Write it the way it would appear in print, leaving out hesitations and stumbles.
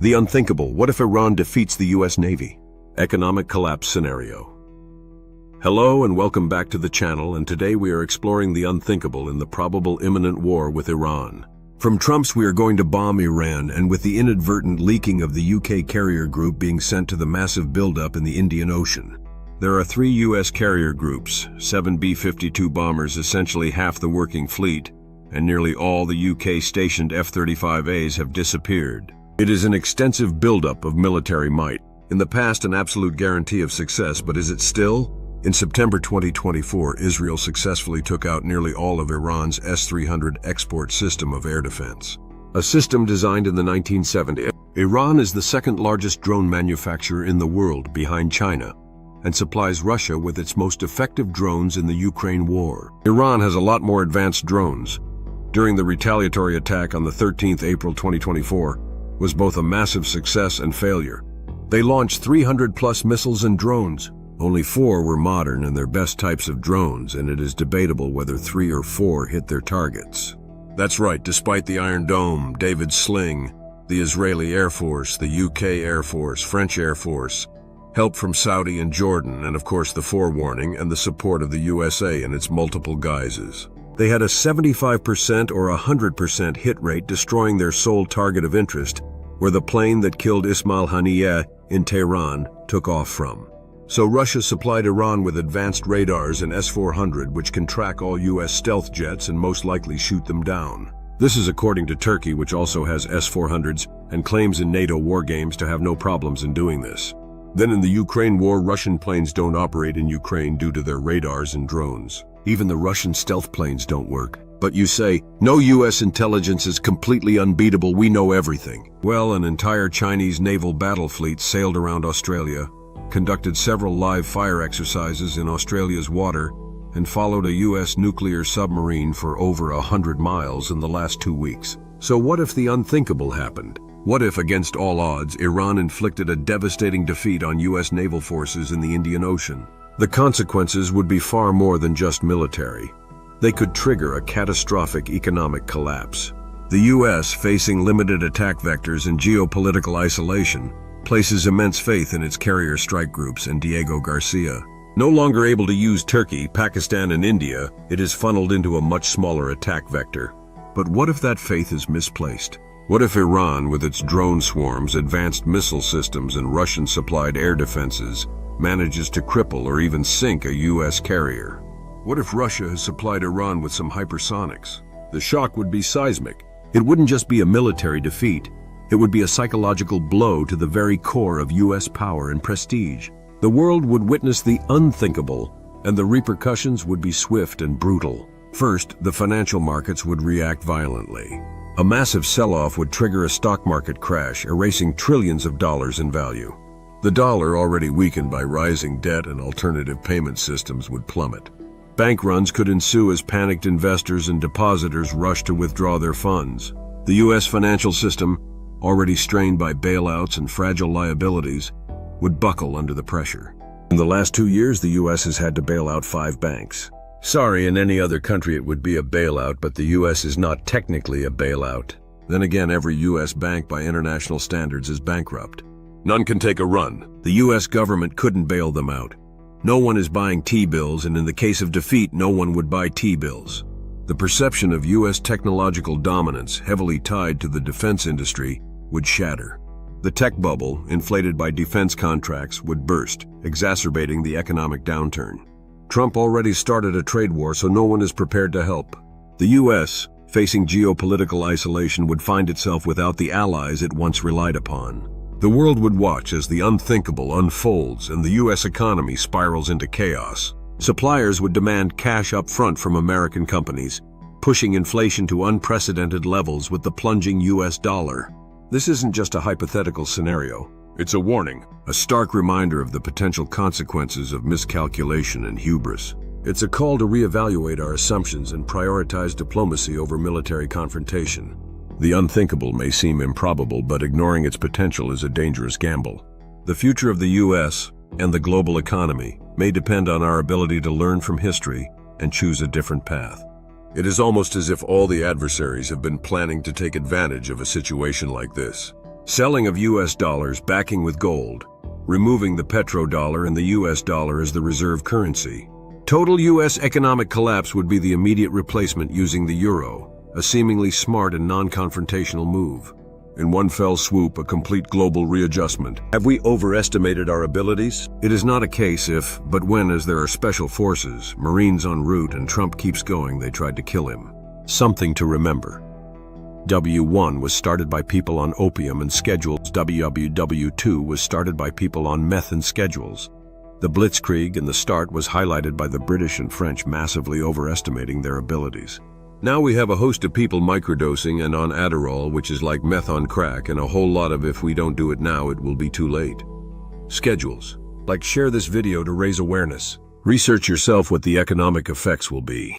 The unthinkable, what if Iran defeats the US Navy? Economic collapse scenario. Hello and welcome back to the channel, and today we are exploring the unthinkable in the probable imminent war with Iran. From Trump's "we are going to bomb Iran," and with the inadvertent leaking of the UK carrier group being sent to the massive buildup in the Indian Ocean. There are 3 US carrier groups, 7 B-52 bombers, essentially half the working fleet, and nearly all the UK-stationed F-35As have disappeared. It is an extensive buildup of military might. In the past, an absolute guarantee of success, but is it still? In September 2024, Israel successfully took out nearly all of Iran's S-300 export system of air defense. A system designed in the 1970s. Iran is the second largest drone manufacturer in the world, behind China, and supplies Russia with its most effective drones in the Ukraine war. Iran has a lot more advanced drones. During the retaliatory attack on the 13th April 2024, was both a massive success and failure. They launched 300+ missiles and drones. Only 4 were modern and their best types of drones, and it is debatable whether 3 or 4 hit their targets. That's right, despite the Iron Dome, David Sling, the Israeli Air Force, the UK Air Force, French Air Force, help from Saudi and Jordan, and of course the forewarning and the support of the USA in its multiple guises. They had a 75% or 100% hit rate, destroying their sole target of interest, where the plane that killed Ismail Haniyeh in Tehran took off from. So Russia supplied Iran with advanced radars and S400, which can track all US stealth jets and most likely shoot them down. This is according to Turkey, which also has S400s and claims in NATO war games to have no problems in doing this. Then in the Ukraine war, Russian planes don't operate in Ukraine due to their radars and drones. Even the Russian stealth planes don't work. But you say, no, US intelligence is completely unbeatable, we know everything. Well, an entire Chinese naval battle fleet sailed around Australia, conducted several live fire exercises in Australia's water, and followed a US nuclear submarine for over 100 miles in the last 2 weeks. So what if the unthinkable happened? What if, against all odds, Iran inflicted a devastating defeat on US naval forces in the Indian Ocean? The consequences would be far more than just military. They could trigger a catastrophic economic collapse. The US, facing limited attack vectors and geopolitical isolation, places immense faith in its carrier strike groups and Diego Garcia. No longer able to use Turkey, Pakistan, and India, it is funneled into a much smaller attack vector. But what if that faith is misplaced? What if Iran, with its drone swarms, advanced missile systems, and Russian-supplied air defenses, manages to cripple or even sink a US carrier? What if Russia has supplied Iran with some hypersonics? The shock would be seismic. It wouldn't just be a military defeat. It would be a psychological blow to the very core of US power and prestige. The world would witness the unthinkable, and the repercussions would be swift and brutal. First, the financial markets would react violently. A massive sell-off would trigger a stock market crash, erasing trillions of dollars in value. The dollar, already weakened by rising debt and alternative payment systems, would plummet. Bank runs could ensue as panicked investors and depositors rushed to withdraw their funds. The US financial system, already strained by bailouts and fragile liabilities, would buckle under the pressure. In the last 2 years, the US has had to bail out 5 banks. Sorry, in any other country it would be a bailout, but the US is not technically a bailout. Then again, every US bank by international standards is bankrupt. None can take a run. The US government couldn't bail them out. No one is buying T-bills, and in the case of defeat, no one would buy T-bills. The perception of US technological dominance, heavily tied to the defense industry, would shatter. The tech bubble, inflated by defense contracts, would burst, exacerbating the economic downturn. Trump already started a trade war, so no one is prepared to help. The US, facing geopolitical isolation, would find itself without the allies it once relied upon. The world would watch as the unthinkable unfolds and the US economy spirals into chaos. Suppliers would demand cash up front from American companies, pushing inflation to unprecedented levels with the plunging US dollar. This isn't just a hypothetical scenario. It's a warning, a stark reminder of the potential consequences of miscalculation and hubris. It's a call to reevaluate our assumptions and prioritize diplomacy over military confrontation. The unthinkable may seem improbable, but ignoring its potential is a dangerous gamble. The future of the US and the global economy may depend on our ability to learn from history and choose a different path. It is almost as if all the adversaries have been planning to take advantage of a situation like this. Selling of US dollars backing with gold, removing the petrodollar and the US dollar as the reserve currency. Total US economic collapse would be the immediate replacement using the euro, a seemingly smart and non-confrontational move. In one fell swoop, a complete global readjustment. Have we overestimated our abilities? It is not a case if, but when, as there are special forces, Marines en route and Trump keeps going, they tried to kill him. Something to remember. W1 was started by people on opium and schedules. WW2 was started by people on meth and schedules. The Blitzkrieg in the start was highlighted by the British and French massively overestimating their abilities. Now we have a host of people microdosing and on Adderall, which is like meth on crack, and a whole lot of if we don't do it now, it will be too late. Schedules. Share this video to raise awareness. Research yourself what the economic effects will be.